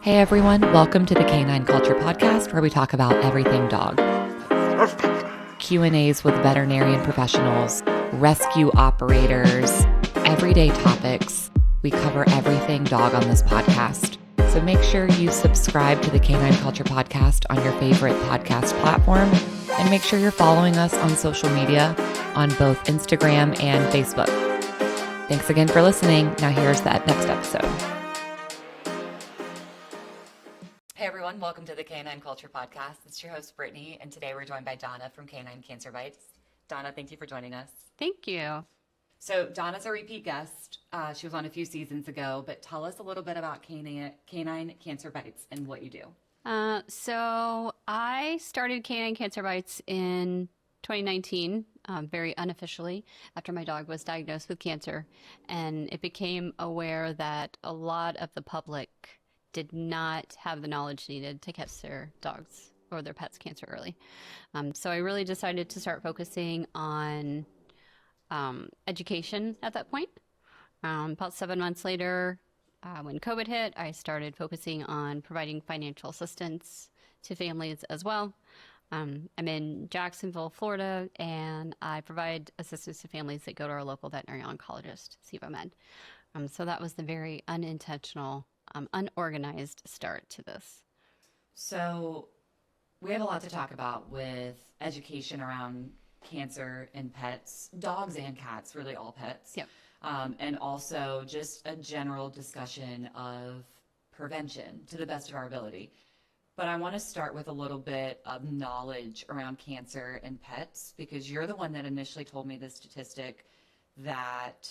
Hey everyone, welcome to the Canine Culture Podcast, where we talk about everything dog. Q&As with veterinarian professionals, rescue operators, everyday topics. We cover everything dog on this podcast. So make sure you subscribe to the Canine Culture Podcast on your favorite podcast platform, and make sure you're following us on social media on both Instagram and Facebook. Thanks again for listening. Now here's that next episode. Hey everyone, welcome to the Canine Culture Podcast. It's your host, Brittany, and today we're joined by Donna from Canine Cancer Bites. Donna, thank you for joining us. Thank you. So Donna's a repeat guest. She was on a few seasons ago, but tell us a little bit about Canine Cancer Bites and what you do. So I started Canine Cancer Bites in 2019, very unofficially, after my dog was diagnosed with cancer. And it became aware that a lot of the public did not have the knowledge needed to catch their dogs or their pets' cancer early. So I really decided to start focusing on education at that point. About 7 months later, when COVID hit, I started focusing on providing financial assistance to families as well. I'm in Jacksonville, Florida, and I provide assistance to families that go to our local veterinary oncologist, SevoMed. So that was the very unintentional, unorganized start to this. So we have a lot to talk about with education around cancer in pets, dogs and cats, really all pets. Yep. And also just a general discussion of prevention to the best of our ability. But I want to start with a little bit of knowledge around cancer in pets, because you're the one that initially told me the statistic that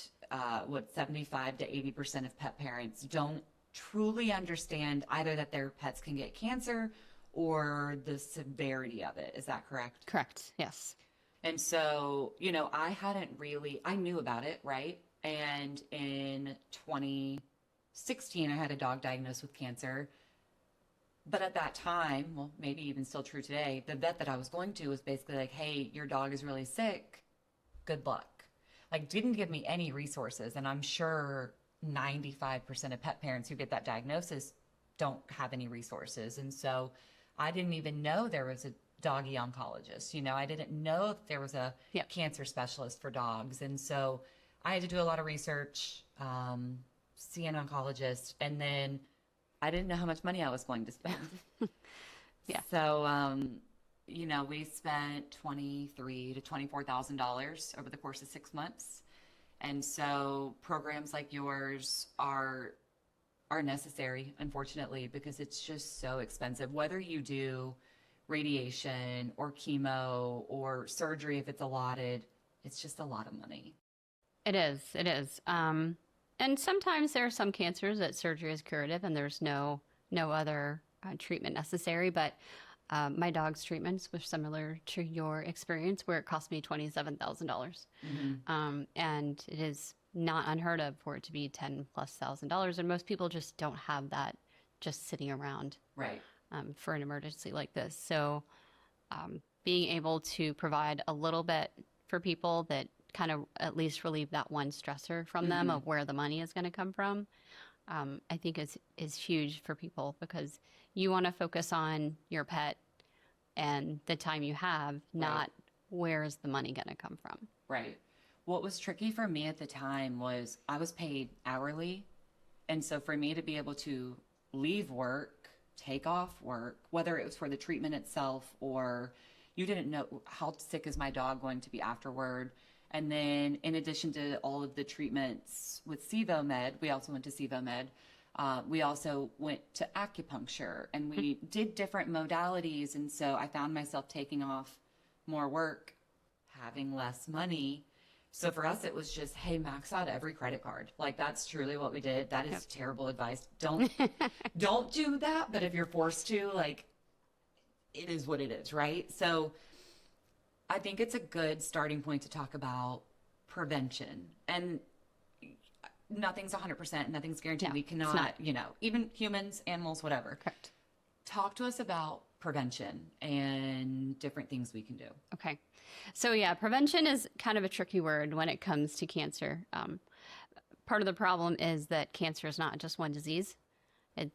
75 to 80% of pet parents don't truly understand either that their pets can get cancer or the severity of it. Is that correct? Correct, yes. And so, I knew about it, right? And in 2016, I had a dog diagnosed with cancer. But at that time, well, maybe even still true today, the vet that I was going to was basically like, hey, your dog is really sick. Good luck. Like, didn't give me any resources. And I'm sure 95% of pet parents who get that diagnosis don't have any resources. And so I didn't even know there was a doggy oncologist. I didn't know that there was a cancer specialist for dogs. And so I had to do a lot of research, see an oncologist, and then I didn't know how much money I was going to spend. Yeah. So, we spent $23,000 to $24,000 over the course of 6 months. And so programs like yours are necessary, unfortunately, because it's just so expensive. Whether you do radiation or chemo or surgery, if it's allotted, it's just a lot of money. It is. And sometimes there are some cancers that surgery is curative and there's no other treatment necessary. But my dog's treatments were similar to your experience, where it cost me $27,000. Mm-hmm. And it is not unheard of for it to be $10,000+. And most people just don't have that just sitting around. Right. For an emergency like this. So being able to provide a little bit for people that kind of at least relieve that one stressor from them of where the money is going to come from, I think is huge for people, because you want to focus on your pet and the time you have, not where is the money going to come from. Right. What was tricky for me at the time was I was paid hourly. And so for me to be able to leave work, take off work, whether it was for the treatment itself or you didn't know how sick is my dog going to be afterward. And then in addition to all of the treatments with SevoMed, we also went to SevoMed. We also went to acupuncture, and we did different modalities. And so I found myself taking off more work, having less money. So for us, it was just, hey, max out every credit card. Like, that's truly what we did. That is terrible advice. Don't do that. But if you're forced to, like, it is what it is, right? So I think it's a good starting point to talk about prevention. And nothing's 100%, nothing's guaranteed. We cannot, even humans, animals, whatever. Correct. Talk to us about prevention and different things we can do. Okay. So prevention is kind of a tricky word when it comes to cancer. Part of the problem is that cancer is not just one disease.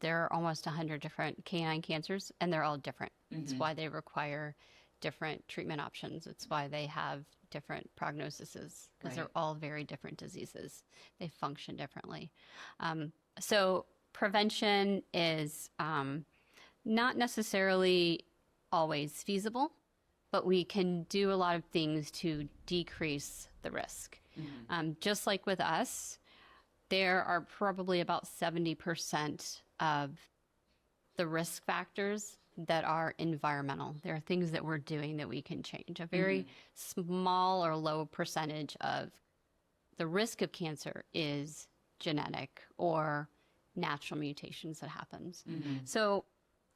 There are almost 100 different canine cancers, and they're all different. It's why they require different treatment options. It's why they have different prognoses, because they're all very different diseases. They function differently. So prevention is not necessarily always feasible, but we can do a lot of things to decrease the risk. Just like with us, there are probably about 70% of the risk factors that are environmental. There are things that we're doing that we can change. A very small or low percentage of the risk of cancer is genetic or natural mutations that happens. So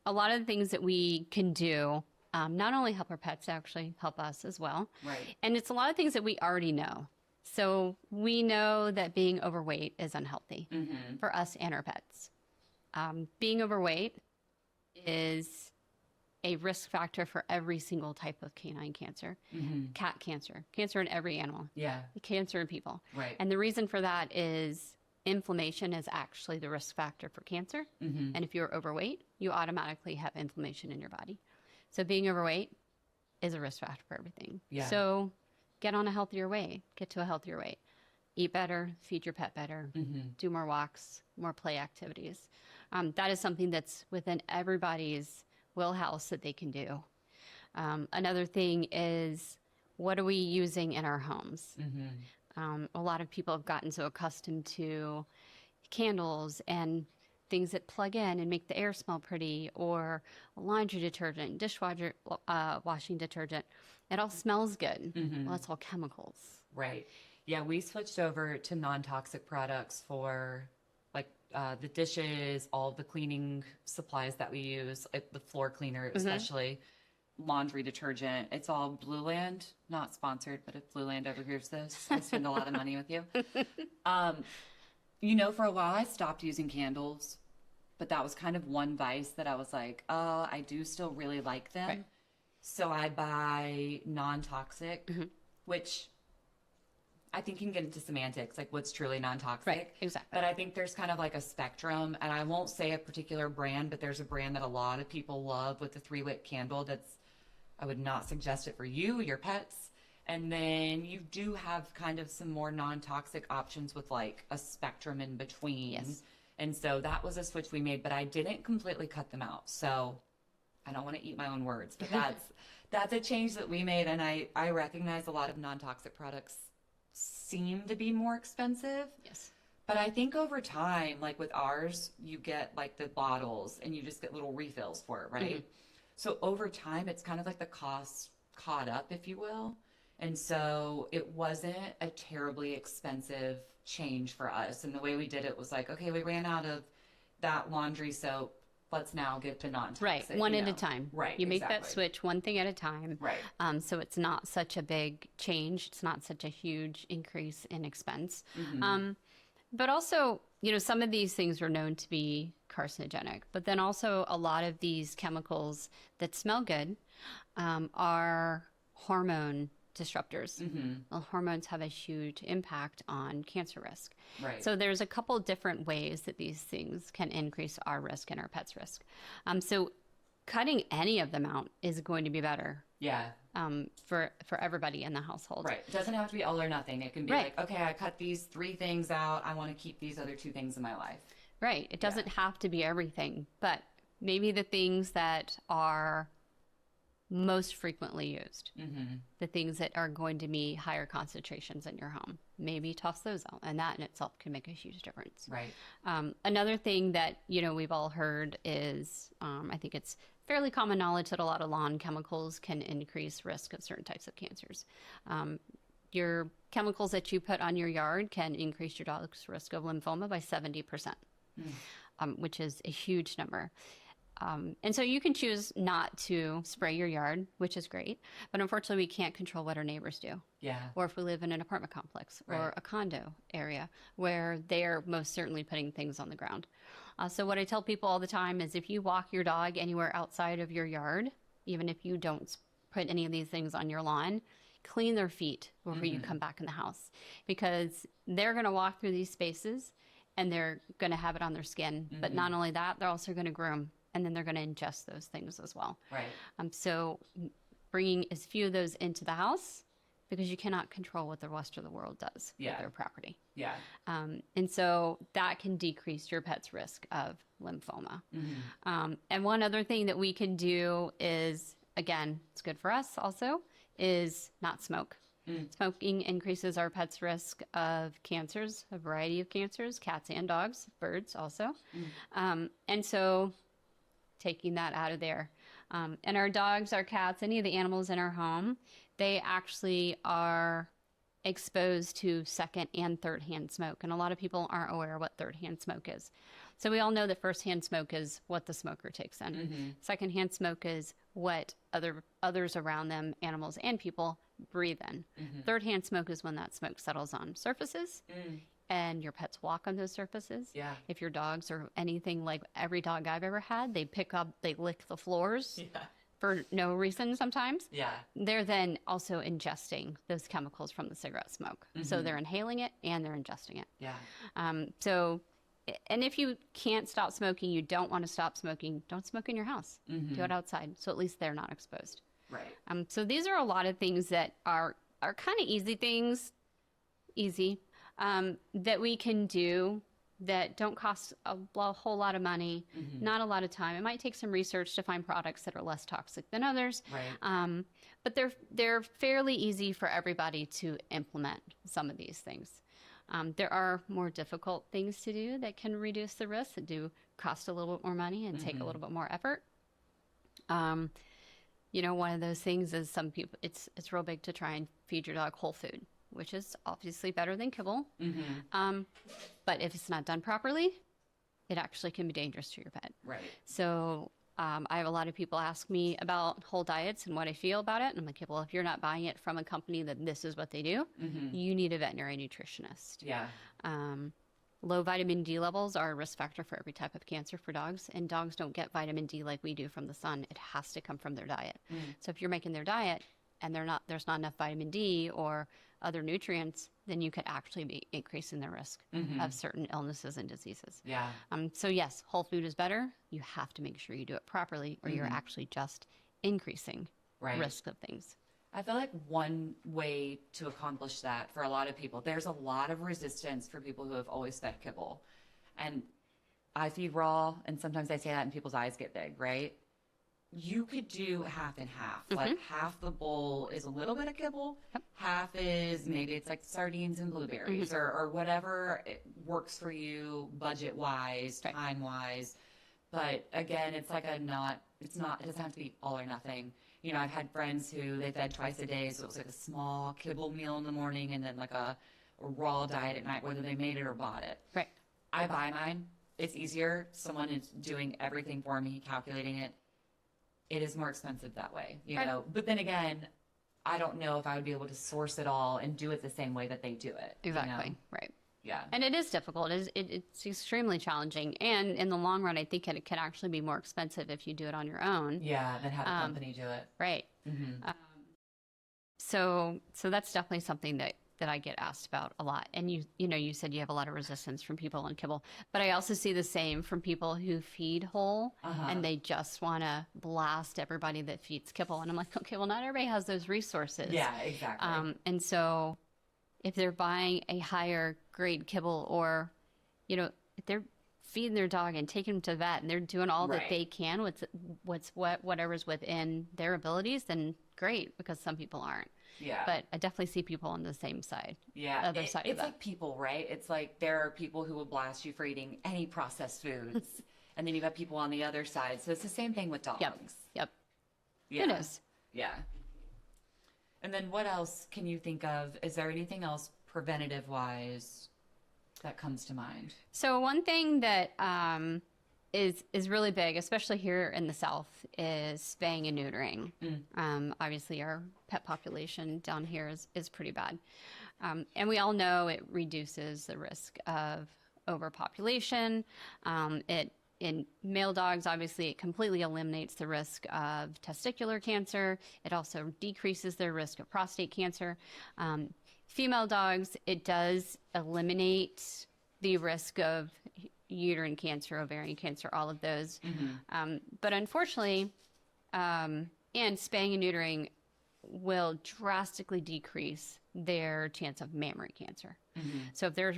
a lot of the things that we can do not only help our pets, actually help us as well. Right. And it's a lot of things that we already know. So we know that being overweight is unhealthy for us and our pets. Being overweight is a risk factor for every single type of canine cancer, cat cancer, cancer in every animal, cancer in people. Right. And the reason for that is inflammation is actually the risk factor for cancer. And if you're overweight, you automatically have inflammation in your body. So being overweight is a risk factor for everything. So get on a healthier weight, get to a healthier weight, eat better, feed your pet better, do more walks, more play activities. That is something that's within everybody's wheelhouse that they can do. Another thing is, what are we using in our homes? A lot of people have gotten so accustomed to candles and things that plug in and make the air smell pretty, or laundry detergent, dishwasher washing detergent. It all smells good. Well, that's all chemicals. Right. Yeah, we switched over to non-toxic products for like the dishes, all the cleaning supplies that we use, like the floor cleaner especially, laundry detergent. It's all Blue Land, not sponsored, but if Blue Land ever hears this, I spend a lot of money with you. You know, for a while I stopped using candles, but that was kind of one vice that I was like, oh, I do still really like them. Right. So I buy non-toxic, which I think you can get into semantics, like what's truly non-toxic. Right, exactly. But I think there's kind of like a spectrum, and I won't say a particular brand, but there's a brand that a lot of people love with the 3-wick candle that's, I would not suggest it for you, your pets. And then you do have kind of some more non-toxic options with like a spectrum in between. Yes. And so that was a switch we made, but I didn't completely cut them out. So I don't want to eat my own words, but that's a change that we made. And I recognize a lot of non-toxic products seem to be more expensive. Yes. But I think over time, like with ours, you get like the bottles and you just get little refills for it, right? So over time, it's kind of like the cost caught up, if you will. And so it wasn't a terribly expensive change for us. And the way we did it was like, okay, we ran out of that laundry soap. Let's now get to non-toxic. Right, one at a time. Right, you make that switch one thing at a time. Right. So it's not such a big change. It's not such a huge increase in expense. But also, you know, some of these things are known to be carcinogenic. But then also a lot of these chemicals that smell good are hormone disruptors. Well, hormones have a huge impact on cancer risk. Right. So there's a couple different ways that these things can increase our risk and our pet's risk. So cutting any of them out is going to be better. Yeah. For everybody in the household. Right. It doesn't have to be all or nothing. It can be like, okay, I cut these 3 things out. I want to keep these other 2 things in my life. Right. It doesn't have to be everything, but maybe the things that are most frequently used, the things that are going to be higher concentrations in your home, maybe toss those out, and that in itself can make a huge difference. Right. Another thing that, you know, we've all heard is, I think it's fairly common knowledge that a lot of lawn chemicals can increase risk of certain types of cancers. Your chemicals that you put on your yard can increase your dog's risk of lymphoma by 70%, which is a huge number. And so you can choose not to spray your yard, which is great, but unfortunately we can't control what our neighbors do. Yeah. Or if we live in an apartment complex or a condo area where they're most certainly putting things on the ground. So what I tell people all the time is if you walk your dog anywhere outside of your yard, even if you don't put any of these things on your lawn, clean their feet before you come back in the house, because they're going to walk through these spaces and they're going to have it on their skin. But not only that, they're also going to groom, and then they're going to ingest those things as well. Right. So bringing as few of those into the house, because you cannot control what the rest of the world does with their property. Yeah. And so that can decrease your pet's risk of lymphoma. And one other thing that we can do is, again, it's good for us also, is not smoke. Smoking increases our pet's risk of cancers, a variety of cancers, cats and dogs, birds also. And so taking that out of there. And our dogs, our cats, any of the animals in our home, they actually are exposed to second and third hand smoke. And a lot of people aren't aware what third hand smoke is. So we all know that first hand smoke is what the smoker takes in. Second hand smoke is what others around them, animals and people, breathe in. Third hand smoke is when that smoke settles on surfaces and your pets walk on those surfaces. Yeah. If your dogs or anything, like every dog I've ever had, they lick the floors for no reason sometimes. Yeah. They're then also ingesting those chemicals from the cigarette smoke. So they're inhaling it and they're ingesting it. Yeah. And if you can't stop smoking, you don't want to stop smoking, don't smoke in your house. Do it outside. So at least they're not exposed. Right. So these are a lot of things that are kind of easy things, that we can do that don't cost a whole lot of money, not a lot of time. It might take some research to find products that are less toxic than others. Right. But they're fairly easy for everybody to implement some of these things. There are more difficult things to do that can reduce the risk, that do cost a little bit more money and take a little bit more effort. One of those things is some people, it's real big to try and feed your dog whole food, which is obviously better than kibble. But if it's not done properly, it actually can be dangerous to your pet. Right. So I have a lot of people ask me about whole diets and what I feel about it. And I'm like, well, if you're not buying it from a company that this is what they do, you need a veterinary nutritionist. Yeah. Low vitamin D levels are a risk factor for every type of cancer for dogs, and dogs don't get vitamin D like we do from the sun. It has to come from their diet. So if you're making their diet and there's not enough vitamin D or other nutrients, then you could actually be increasing the risk of certain illnesses and diseases. Yeah. So yes, whole food is better. You have to make sure you do it properly, or you're actually just increasing risk of things. I feel like one way to accomplish that for a lot of people, there's a lot of resistance for people who have always fed kibble. And I feed raw, and sometimes I say that and people's eyes get big, right? You could do half and half. Like half the bowl is a little bit of kibble, half is maybe it's like sardines and blueberries or whatever it works for you budget-wise, time-wise. But again, it's like it doesn't have to be all or nothing. I've had friends who they fed twice a day, so it was like a small kibble meal in the morning and then like a raw diet at night, whether they made it or bought it. Right. I buy mine. It's easier. Someone is doing everything for me, calculating it. It is more expensive that way, know. But then again, I don't know if I would be able to source it all and do it the same way that they do it. Exactly. Right. Yeah. And it is difficult. It's extremely challenging. And in the long run, I think it can actually be more expensive if you do it on your own. Yeah, than have a company do it. Right. So that's definitely something that I get asked about a lot. And you said you have a lot of resistance from people on kibble, but I also see the same from people who feed whole and they just want to blast everybody that feeds kibble. And I'm like, okay, well, not everybody has those resources. Yeah, exactly. And so if they're buying a higher grade kibble, or, if they're feeding their dog and taking them to the vet and they're doing all that they can with whatever's within their abilities, then great, because some people aren't. Yeah. But I definitely see people on the same side. Yeah. Other side of it's that. like people, right? It's like there are people who will blast you for eating any processed foods. And then you have people on the other side. So it's the same thing with dogs. Yep. Yeah. It is. Yeah. And then what else can you think of? Is there anything else preventative-wise that comes to mind? So one thing that is really big, especially here in the South, is spaying and neutering. Obviously, our pet population down here is pretty bad. And we all know it reduces the risk of overpopulation. In male dogs, obviously, it completely eliminates the risk of testicular cancer. It also decreases their risk of prostate cancer. Female dogs, it does eliminate the risk of uterine cancer, ovarian cancer, all of those. But unfortunately, and spaying and neutering will drastically decrease their chance of mammary cancer. So if they're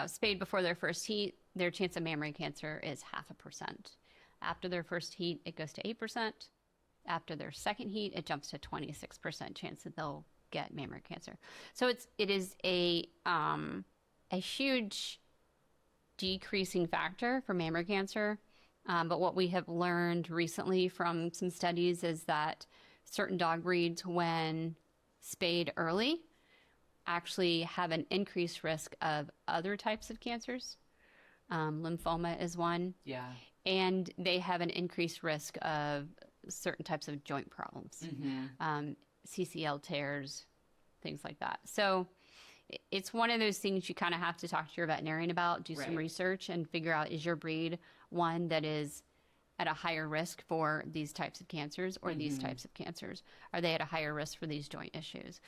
spayed before their first heat, their chance of mammary cancer is 0.5%. After their first heat, it goes to 8%. After their second heat, it jumps to 26% chance that they'll get mammary cancer. So it is a huge decreasing factor for mammary cancer. But what we have learned recently from some studies is that certain dog breeds, when spayed early, actually have an increased risk of other types of cancers. Lymphoma is one. Yeah. And they have an increased risk of certain types of joint problems, CCL tears, things like that. So it's one of those things you kind of have to talk to your veterinarian about, do some research and figure out, is your breed one that is at a higher risk for these types of cancers or these types of cancers? Are they at a higher risk for these joint issues?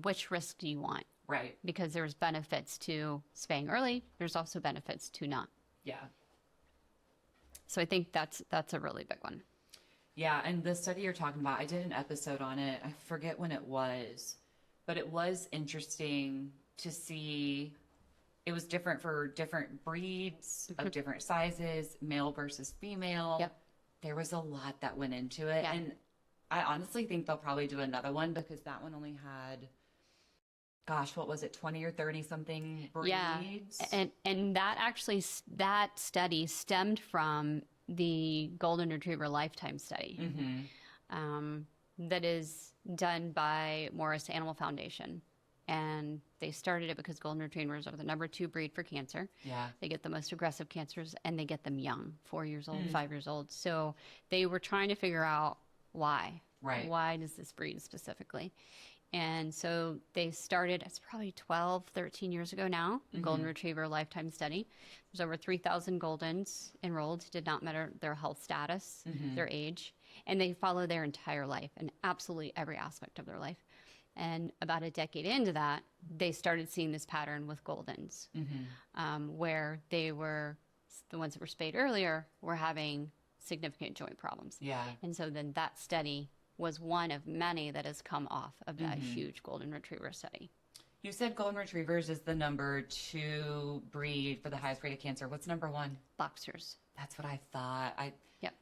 Which risk do you want? Right. Because there's benefits to spaying early. There's also benefits to not. Yeah. So I think that's a really big one. Yeah, and the study you're talking about, I did an episode on it. I forget when it was, but it was interesting to see. It was different for different breeds of different sizes, male versus female. Yep. There was a lot that went into it. Yeah. And I honestly think they'll probably do another one, because that one only had, gosh, what was it, 20 or 30 something breeds? Yeah, and that study stemmed from the Golden Retriever Lifetime Study that is done by Morris Animal Foundation. And they started it because Golden Retrievers are the #2 breed for cancer. Yeah. They get the most aggressive cancers, and they get them young, 4 years old, 5 years old. So they were trying to figure out why. Right. Why does this breed specifically? And so they started, it's probably 12, 13 years ago now, Golden Retriever Lifetime Study. There's over 3,000 Goldens enrolled, did not matter their health status, their age, and they follow their entire life and absolutely every aspect of their life. And about a decade into that, they started seeing this pattern with Goldens, where they were, the ones that were spayed earlier, were having significant joint problems. Yeah. And so then that study was one of many that has come off of that huge Golden Retriever study. You said Golden Retrievers is the #2 breed for the highest rate of cancer. What's #1? Boxers. That's what I thought. Yep.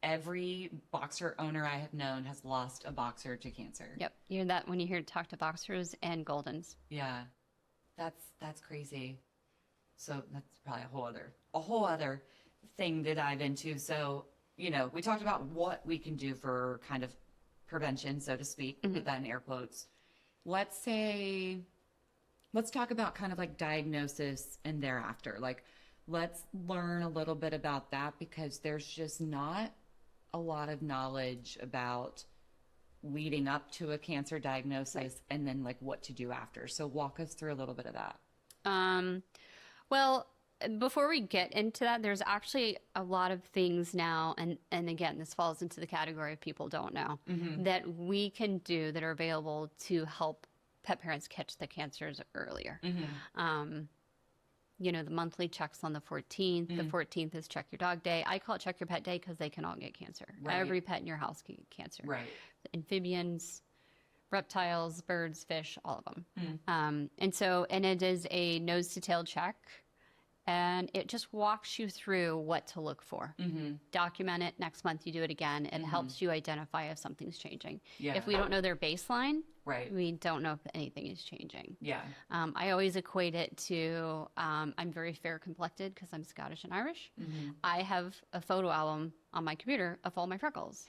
Every boxer owner I have known has lost a boxer to cancer. Yep. You hear that when you hear talk to boxers and Goldens. Yeah. That's crazy. So that's probably a whole other thing to dive into. So, we talked about what we can do for kind of prevention, so to speak, put that in air quotes. Let's talk about kind of like diagnosis and thereafter. Like, let's learn a little bit about that, because there's just not a lot of knowledge about leading up to a cancer diagnosis and then like what to do after. So walk us through a little bit of that. Well, before we get into that, there's actually a lot of things now, and again, this falls into the category of people don't know, that we can do that are available to help pet parents catch the cancers earlier. The monthly checks on the 14th. The 14th is Check Your Dog Day. I call it Check Your Pet Day because they can all get cancer. Right. Every pet in your house can get cancer. Right. Amphibians, reptiles, birds, fish, all of them. And it is a nose to tail check. And it just walks you through what to look for. Document it. Next month you do it again. It helps you identify if something's changing. Yeah. If we don't know their baseline, right, we don't know if anything is changing. Yeah. I always equate it to I'm very fair complected because I'm Scottish and Irish. I have a photo album on my computer of all my freckles.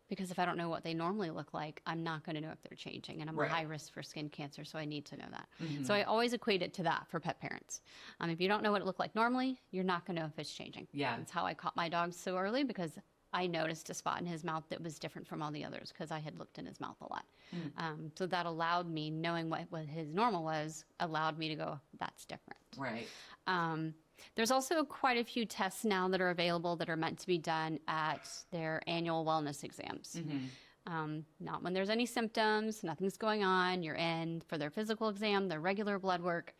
Because if I don't know what they normally look like, I'm not going to know if they're changing. And I'm a high risk for skin cancer, so I need to know that. So I always equate it to that for pet parents. If you don't know what it looked like normally, you're not going to know if it's changing. Yeah. That's how I caught my dog so early, because I noticed a spot in his mouth that was different from all the others because I had looked in his mouth a lot. So that allowed me, knowing what his normal was, allowed me to go, that's different. Right. There's also quite a few tests now that are available that are meant to be done at their annual wellness exams. not when there's any symptoms, nothing's going on. You're in for their physical exam, their regular blood work,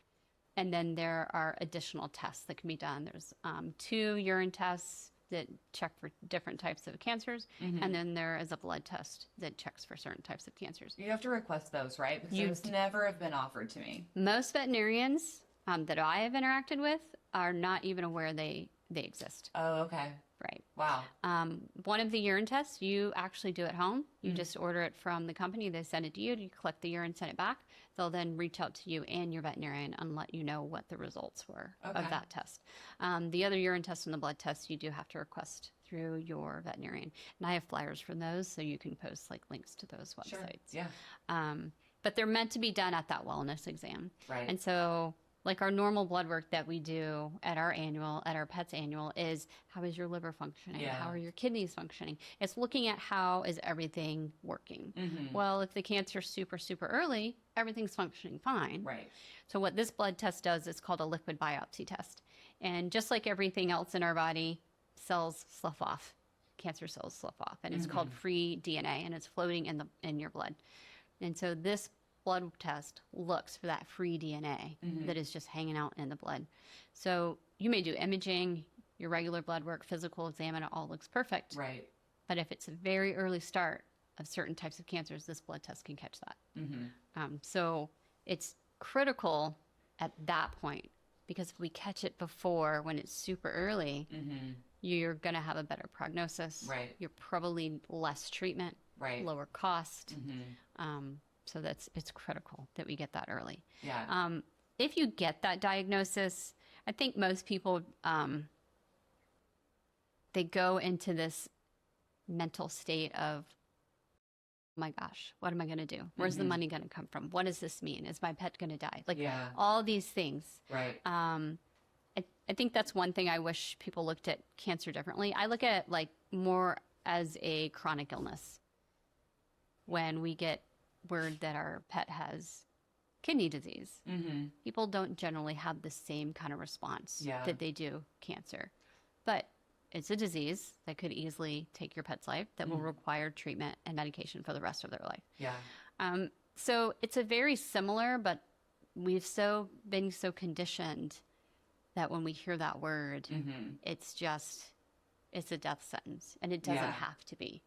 and then there are additional tests that can be done. There's 2 urine tests that check for different types of cancers, and then there is a blood test that checks for certain types of cancers. You have to request those, right? Because those never have been offered to me. Most veterinarians that I have interacted with are not even aware they exist. Oh, okay. Right. Wow. One of the urine tests you actually do at home. You just order it from the company. They send it to you. You collect the urine, send it back. They'll then reach out to you and your veterinarian and let you know what the results were of that test. The other urine test and the blood test you do have to request through your veterinarian. And I have flyers for those, so you can post like links to those websites. Sure. Yeah. But they're meant to be done at that wellness exam. Right. And so like our normal blood work that we do at our pet's annual is how is your liver functioning? Yeah. How are your kidneys functioning? It's looking at how is everything working. Well, if the cancer's super, super early, everything's functioning fine. Right. So what this blood test does is called a liquid biopsy test. And just like everything else in our body, cells slough off. Cancer cells slough off. And it's called free DNA, and it's floating in your blood. And so this blood test looks for that free DNA that is just hanging out in the blood. So you may do imaging, your regular blood work, physical exam, and it all looks perfect. Right. But if it's a very early start of certain types of cancers, this blood test can catch that. So it's critical at that point, because if we catch it before, when it's super early, you're going to have a better prognosis. Right. You're probably less treatment, Right. lower cost. So it's critical that we get that early. Yeah. If you get that diagnosis, I think most people, they go into this mental state of, oh my gosh, what am I going to do? Where's the money going to come from? What does this mean? Is my pet going to die? Like all these things. Right. I think that's one thing I wish people looked at cancer differently. I look at like more as a chronic illness. When we get word that our pet has kidney disease, people don't generally have the same kind of response that they do cancer. But it's a disease that could easily take your pet's life, that will require treatment and medication for the rest of their life. Yeah. So it's a very similar, but we've been so conditioned that when we hear that word, it's a death sentence, and it doesn't have to be.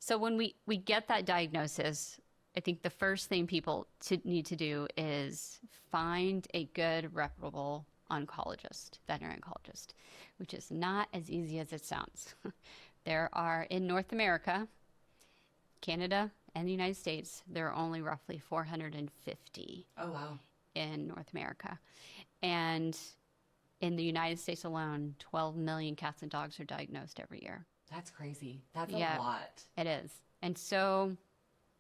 So when we get that diagnosis, I think the first thing people need to do is find a good, reputable veterinary oncologist, which is not as easy as it sounds. There are, in North America, Canada, and the United States, there are only roughly 450 in North America. And in the United States alone, 12 million cats and dogs are diagnosed every year. That's crazy. That's a lot. It is. And so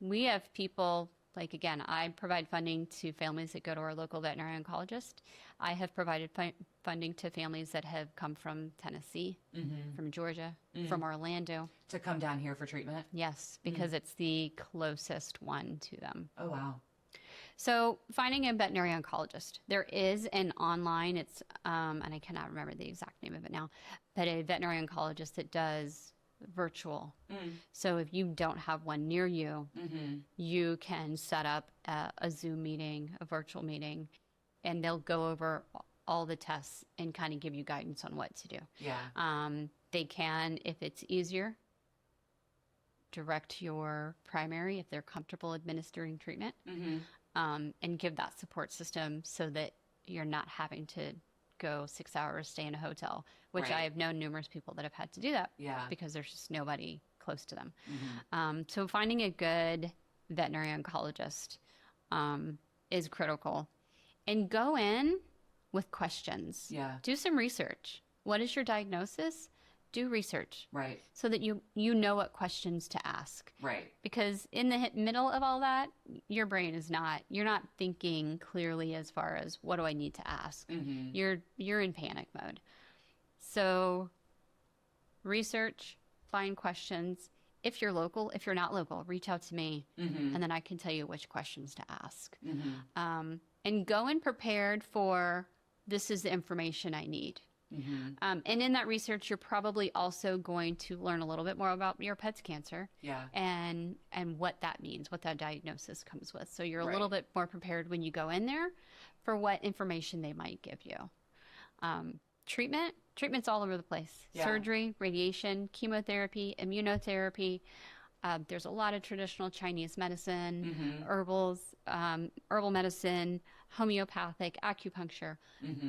we have people, like, again, I provide funding to families that go to our local veterinary oncologist. I have provided funding to families that have come from Tennessee, from Georgia, from Orlando. To come down here for treatment? Yes, because it's the closest one to them. Oh, wow. So finding a veterinary oncologist, there is an online, it's, and I cannot remember the exact name of it now, but a veterinary oncologist that does virtual. So if you don't have one near you, you can set up a Zoom meeting, a virtual meeting, and they'll go over all the tests and kind of give you guidance on what to do. Yeah. They can, if it's easier, direct your primary if they're comfortable administering treatment. And give that support system so that you're not having to go 6 hours, stay in a hotel, which I have known numerous people that have had to do that because there's just nobody close to them. So finding a good veterinary oncologist is critical. And go in with questions. Yeah. Do some research. What is your diagnosis? Do research. Right. So that you know what questions to ask. Right. Because in the middle of all that, your brain is you're not thinking clearly as far as what do I need to ask. You're in panic mode. So research, find questions. If you're local, if you're not local, reach out to me and then I can tell you which questions to ask. And go in prepared for, this is the information I need. And in that research, you're probably also going to learn a little bit more about your pet's cancer. Yeah. And what that means, what that diagnosis comes with. So you're a Right. little bit more prepared when you go in there for what information they might give you. Treatment's all over the place. Yeah. Surgery, radiation, chemotherapy, immunotherapy. There's a lot of traditional Chinese medicine, herbal medicine, homeopathic, acupuncture.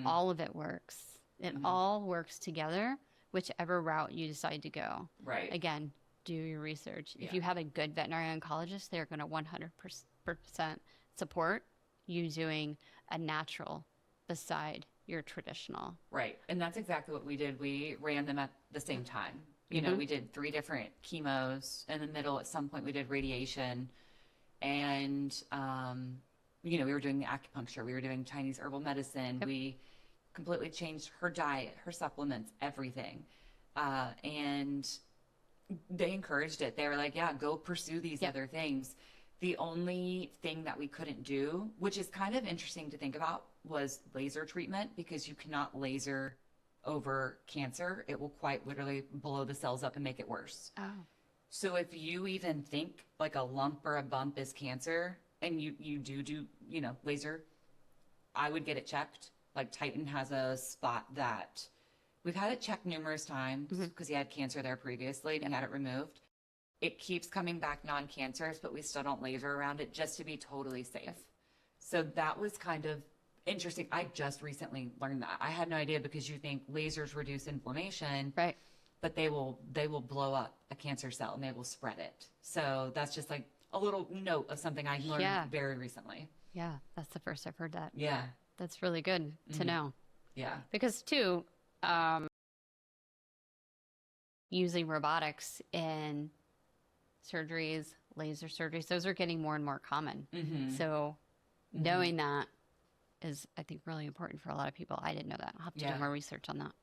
All of it works. It all works together, whichever route you decide to go. Right. Again, do your research. Yeah. If you have a good veterinary oncologist, they're going to 100% support you doing a natural beside your traditional. Right. And that's exactly what we did. We ran them at the same time. You know, we did 3 different chemos. In the middle, at some point, we did radiation. And, you know, we were doing the acupuncture. We were doing Chinese herbal medicine. Yep. We completely changed her diet, her supplements, everything. And they encouraged it. They were like, yeah, go pursue these other things. The only thing that we couldn't do, which is kind of interesting to think about, was laser treatment, because you cannot laser over cancer. It will quite literally blow the cells up and make it worse. Oh. So if you even think like a lump or a bump is cancer, and you do, you know, laser, I would get it checked. Like Titan has a spot that we've had it checked numerous times because he had cancer there previously and he had it removed. It keeps coming back non-cancerous, but we still don't laser around it just to be totally safe. So that was kind of interesting. I just recently learned that. I had no idea, because you think lasers reduce inflammation, Right. but they will blow up a cancer cell and they will spread it. So that's just like a little note of something I learned very recently. Yeah, that's the first I've heard that. Yeah. That's really good to know. Yeah. Because too, using robotics in surgeries, laser surgeries, those are getting more and more common. So knowing that is, I think, really important for a lot of people. I didn't know that. I'll have to do more research on that.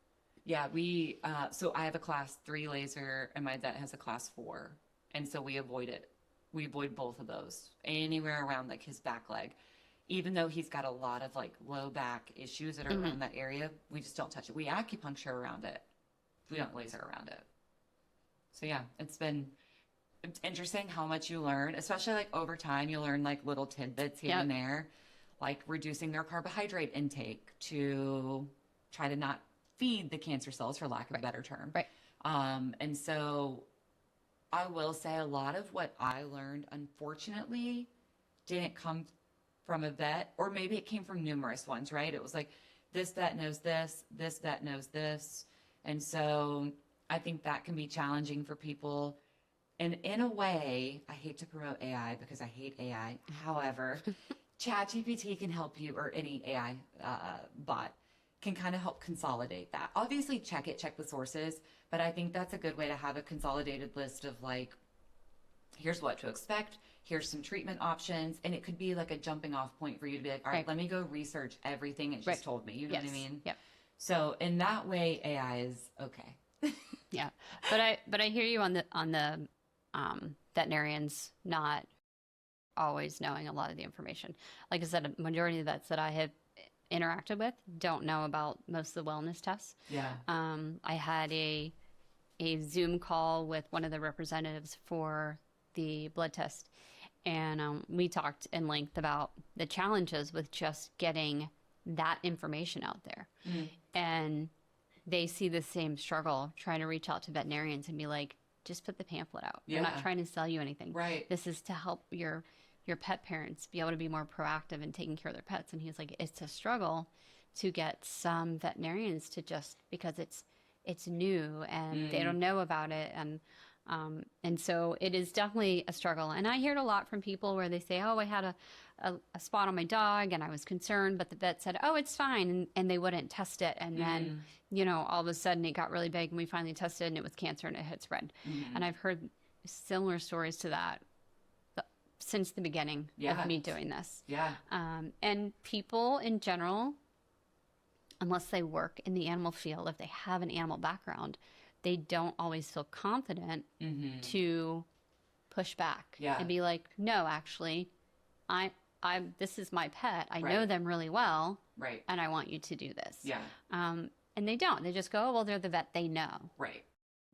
Yeah, we, so I have a class 3 laser and my vet has a class 4. And so we avoid it. We avoid both of those anywhere around like his back leg. Even though he's got a lot of like low back issues that are around that area, we just don't touch it. We acupuncture around it. We don't laser around it. So yeah, it's interesting how much you learn, especially like over time. You learn like little tidbits here and there, like reducing their carbohydrate intake to try to not feed the cancer cells, for lack of a better term. Right. And so I will say a lot of what I learned, unfortunately, didn't come from a vet, or maybe it came from numerous ones, right? It was like, this vet knows this vet knows this. And so I think that can be challenging for people. And in a way, I hate to promote AI because I hate AI. However, ChatGPT can help you, or any AI bot can kind of help consolidate that. Obviously, check the sources, but I think that's a good way to have a consolidated list of like, here's what to expect, here's some treatment options, and it could be like a jumping off point for you to be like, all right, let me go research everything it just told me. You know what I mean? Yeah. So in that way, AI is okay. Yeah, but I hear you on the veterinarians not always knowing a lot of the information. Like I said, a majority of the vets that I have interacted with don't know about most of the wellness tests. Yeah. I had a Zoom call with one of the representatives for the blood test, and we talked in length about the challenges with just getting that information out there. And they see the same struggle trying to reach out to veterinarians and be like, just put the pamphlet out. We're not trying to sell you anything. Right. This is to help your pet parents be able to be more proactive in taking care of their pets. And he's like, it's a struggle to get some veterinarians to just, because it's new and they don't know about it. And so it is definitely a struggle. And I hear it a lot from people where they say, oh, I had a spot on my dog and I was concerned, but the vet said, oh, it's fine. And they wouldn't test it. And then, you know, all of a sudden it got really big and we finally tested and it was cancer and it had spread. And I've heard similar stories to that since the beginning of me doing this. Yeah. And people in general, unless they work in the animal field, if they have an animal background, they don't always feel confident to push back and be like, no, actually, this is my pet. I know them really well. Right. And I want you to do this. Yeah. And they don't. They just go, oh, well, they're the vet. They know. Right.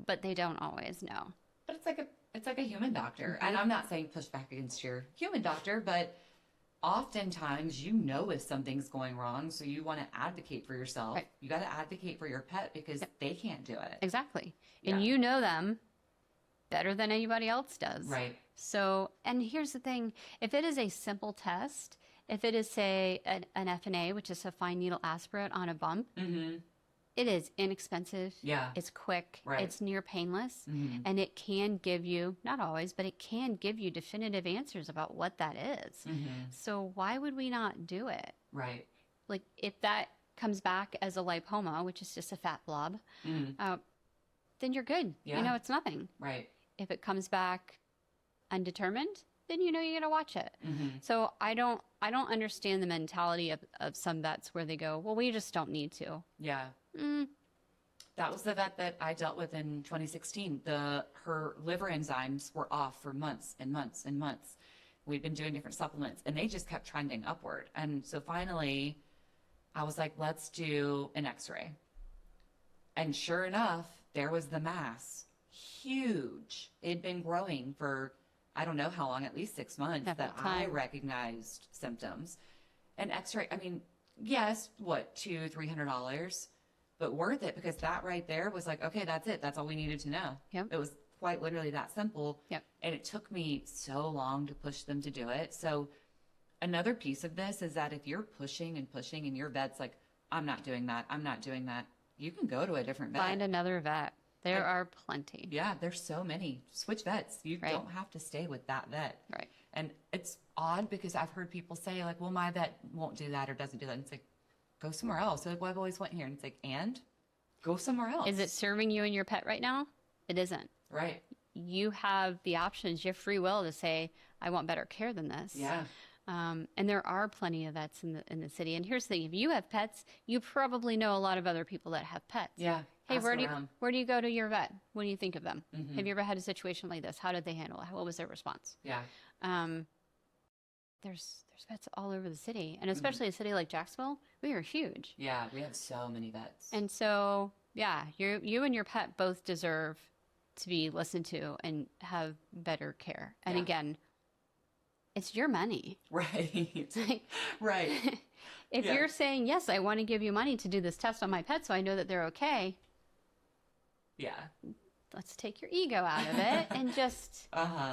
But they don't always know. But it's like a human doctor. And I'm not saying push back against your human doctor, but oftentimes you know if something's going wrong, so you want to advocate for yourself. Right. You got to advocate for your pet because they can't do it. Exactly. And you know them better than anybody else does. Right. So, and here's the thing. If it is a simple test, if it is, say, an FNA, which is a fine needle aspirate on a bump, it is inexpensive. Yeah. It's quick. Right. It's near painless. And it can give you, not always, but it can give you definitive answers about what that is. So why would we not do it? Right. Like, if that comes back as a lipoma, which is just a fat blob, then you're good. Yeah. You know, it's nothing. Right. If it comes back undetermined, then you know you got to watch it. So I don't understand the mentality of some vets where they go, well, we just don't need to. Yeah. That was the vet that I dealt with in 2016. Her liver enzymes were off for months and months and months. We'd been doing different supplements and they just kept trending upward. And so finally I was like, let's do an x-ray. And sure enough, there was the mass. Huge. It'd been growing for, I don't know how long, at least 6 months, that I recognized symptoms. An x-ray, I mean, yes, what, $200-$300, but worth it because that right there was like, okay, that's it. That's all we needed to know. Yep. It was quite literally that simple. Yep. And it took me so long to push them to do it. So another piece of this is that if you're pushing and pushing and your vet's like, I'm not doing that, you can go to a different vet. Find another vet. There are plenty. Yeah, there's so many. Switch vets. You don't have to stay with that vet. Right. And it's odd because I've heard people say like, well, my vet won't do that or doesn't do that. And it's like, go somewhere else. So like, well, I've always went here. And it's like, and go somewhere else. Is it serving you and your pet right now? It isn't. Right. You have the options. You have free will to say, I want better care than this. Yeah. And there are plenty of vets in the city. And here's the thing: if you have pets, you probably know a lot of other people that have pets. Yeah. Hey, where do you go to your vet? What do you think of them? Have you ever had a situation like this? How did they handle it? What was their response? Yeah. There's vets all over the city, and especially a city like Jacksonville, we are huge. Yeah, we have so many vets. And so, yeah, you and your pet both deserve to be listened to and have better care. And again, it's your money. Right. Right. If you're saying, yes, I want to give you money to do this test on my pet so I know that they're okay. Yeah. Let's take your ego out of it and just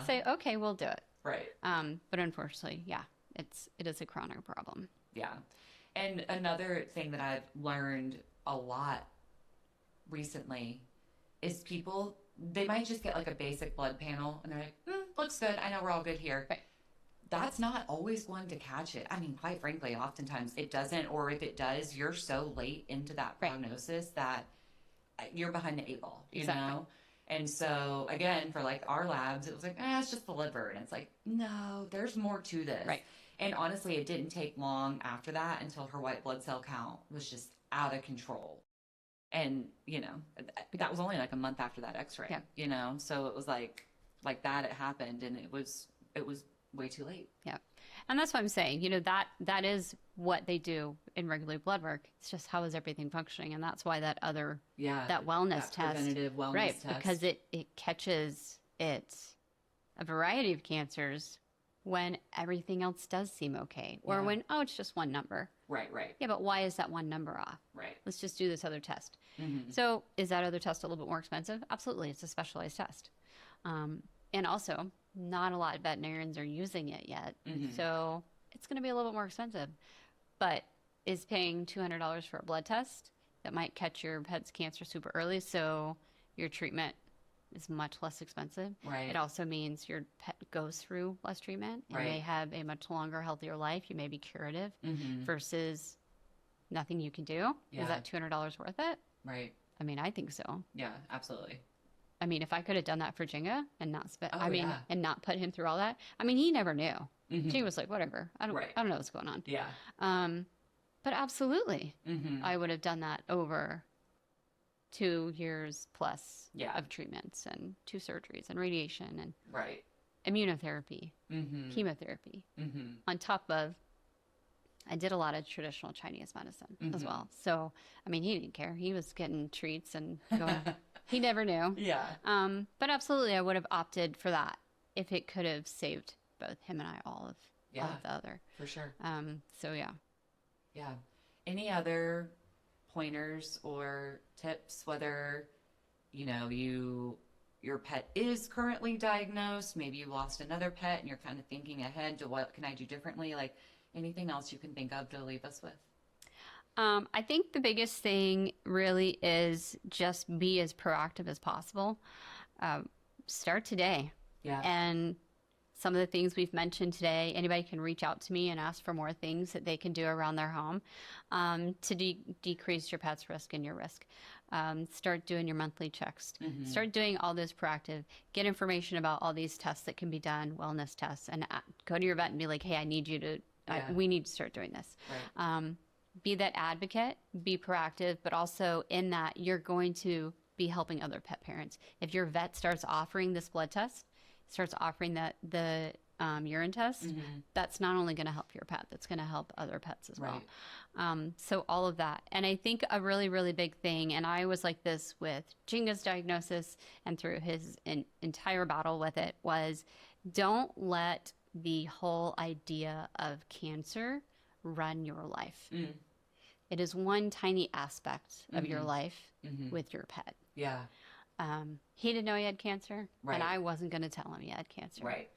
say, okay, we'll do it. Right. But unfortunately, it is a chronic problem. Yeah. And another thing that I've learned a lot recently is people, they might just get like a basic blood panel and they're like, looks good. I know we're all good here. Right. That's not always going to catch it. I mean, quite frankly, oftentimes it doesn't, or if it does, you're so late into that prognosis that you're behind the 8 ball, you know? And so again, for like our labs, it was like, it's just the liver. And it's like, no, there's more to this. Right. And honestly, it didn't take long after that until her white blood cell count was just out of control. And, you know, that was only like a month after that x-ray, you know? So it was like that it happened and it was way too late. Yeah. And that's what I'm saying. You know, that is what they do in regular blood work. It's just how is everything functioning? And that's why that other, that wellness test. Preventative wellness test. Because it catches a variety of cancers when everything else does seem okay. Or when, it's just one number. Right. Yeah, but why is that one number off? Right. Let's just do this other test. So is that other test a little bit more expensive? Absolutely. It's a specialized test. And also, not a lot of veterinarians are using it yet. So it's going to be a little bit more expensive. But is paying $200 for a blood test that might catch your pet's cancer super early, so your treatment is much less expensive. Right. It also means your pet goes through less treatment and may have a much longer, healthier life. You may be curative versus nothing you can do. Is that $200 worth it? Right. I mean, I think so. Yeah, absolutely. I mean, if I could have done that for Jenga and not and not put him through all that. I mean, he never knew. She was like, whatever. I don't know what's going on. Yeah. But absolutely, I would have done that over 2 years plus of treatments and 2 surgeries and radiation and immunotherapy, chemotherapy, on top of I did a lot of traditional Chinese medicine as well. So, I mean, he didn't care. He was getting treats and going, he never knew. Yeah. But absolutely, I would have opted for that if it could have saved both him and I all of the other. For sure. So, yeah. Yeah. Any other pointers or tips, whether, you know, your pet is currently diagnosed, maybe you lost another pet and you're kind of thinking ahead to what can I do differently? Like anything else you can think of to leave us with? I think the biggest thing really is just be as proactive as possible. Start today. Yeah. And some of the things we've mentioned today, anybody can reach out to me and ask for more things that they can do around their home to decrease your pet's risk and your risk. Start doing your monthly checks. Start doing all this proactive. Get information about all these tests that can be done, wellness tests, and go to your vet and be like, hey, I need you to, we need to start doing this. Right. Be that advocate, be proactive, but also in that you're going to be helping other pet parents. If your vet starts offering this blood test, starts offering the urine test, that's not only going to help your pet, that's going to help other pets as well. Right. So all of that. And I think a really, really big thing, and I was like this with Jinga's diagnosis and through his entire battle with it, was don't let the whole idea of cancer run your life. It is one tiny aspect of your life with your pet. Yeah. He didn't know he had cancer, Right. and I wasn't going to tell him he had cancer. Right.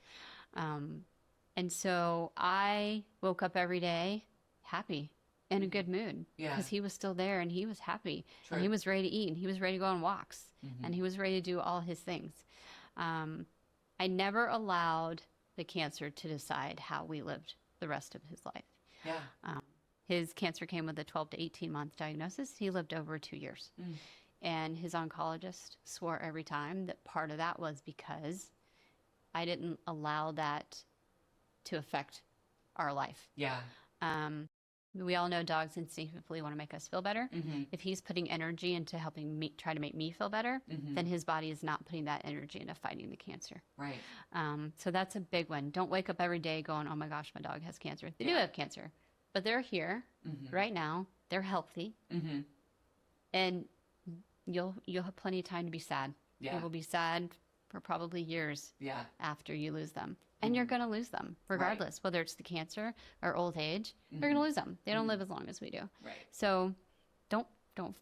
And so I woke up every day happy, in a good mood, because he was still there and he was happy. True. And he was ready to eat and he was ready to go on walks and he was ready to do all his things. I never allowed the cancer to decide how we lived the rest of his life. Yeah. His cancer came with a 12 to 18 month diagnosis. He lived over 2 years. And his oncologist swore every time that part of that was because I didn't allow that to affect our life. Yeah. We all know dogs instinctively want to make us feel better. If he's putting energy into helping me try to make me feel better, then his body is not putting that energy into fighting the cancer. Right. So that's a big one. Don't wake up every day going, oh my gosh, my dog has cancer. They do have cancer, but they're here right now. They're healthy. And you'll have plenty of time to be sad. Yeah. You will be sad for probably years Yeah. after you lose them. And you're going to lose them regardless, whether it's the cancer or old age. You're going to lose them. They don't live as long as we do. Right. So don't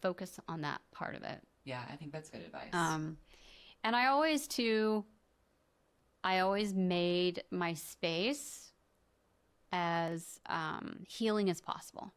focus on that part of it. Yeah, I think that's good advice. And I always made my space as healing as possible.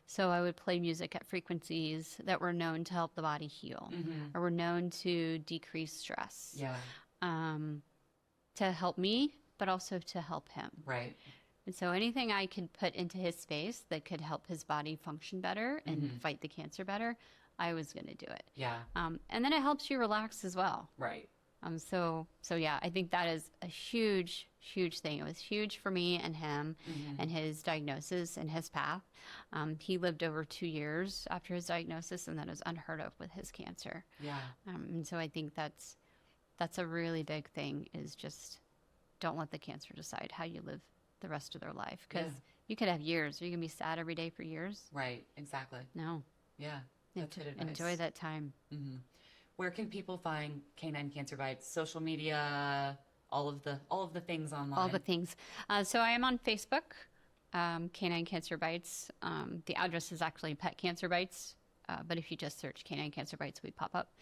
So I would play music at frequencies that were known to help the body heal or were known to decrease stress. Yeah. To help me, but also to help him. Right. And so anything I could put into his space that could help his body function better and fight the cancer better, I was going to do it. Yeah. And then it helps you relax as well. Right. So yeah, I think that is a huge, huge thing. It was huge for me and him and his diagnosis and his path. He lived over 2 years after his diagnosis, and that is unheard of with his cancer. Yeah. And so I think that's a really big thing, is just don't let the cancer decide how you live the rest of their life. Because you could have years. Are you going to be sad every day for years? Right. Exactly. No. Yeah. That's good advice. Enjoy that time. Where can people find Canine Cancer Bites? Social media, all of the things online. All the things. So I am on Facebook, Canine Cancer Bites. The address is actually Pet Cancer Bites, but if you just search Canine Cancer Bites, we pop up.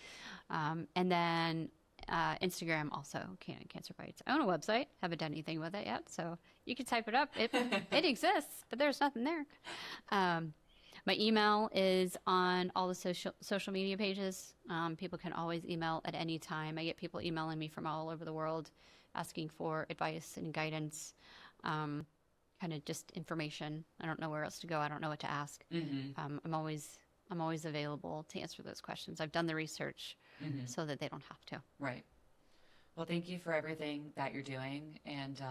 And then Instagram also, Canine Cancer Bites. I own a website. Haven't done anything with it yet, so you can type it up. It exists, but there's nothing there. My email is on all the social media pages. People can always email at any time. I get people emailing me from all over the world asking for advice and guidance, kind of just information. I don't know where else to go. I don't know what to ask. I'm always available to answer those questions. I've done the research so that they don't have to. Right. Well, thank you for everything that you're doing, and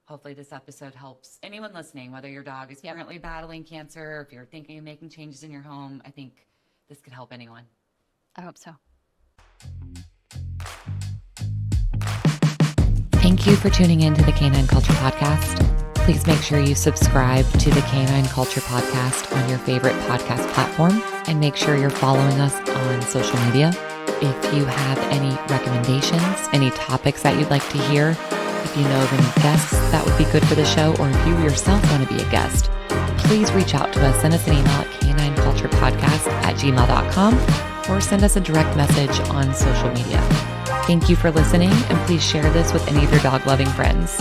hopefully this episode helps anyone listening, whether your dog is currently battling cancer, or if you're thinking of making changes in your home. I think this could help anyone. I hope so. Thank you for tuning in to the Canine Culture Podcast. Please make sure you subscribe to the Canine Culture Podcast on your favorite podcast platform, and make sure you're following us on social media. If you have any recommendations, any topics that you'd like to hear, if you know of any guests that would be good for the show, or if you yourself want to be a guest, please reach out to us. Send us an email at canineculturepodcast@gmail.com or send us a direct message on social media. Thank you for listening, and please share this with any of your dog-loving friends.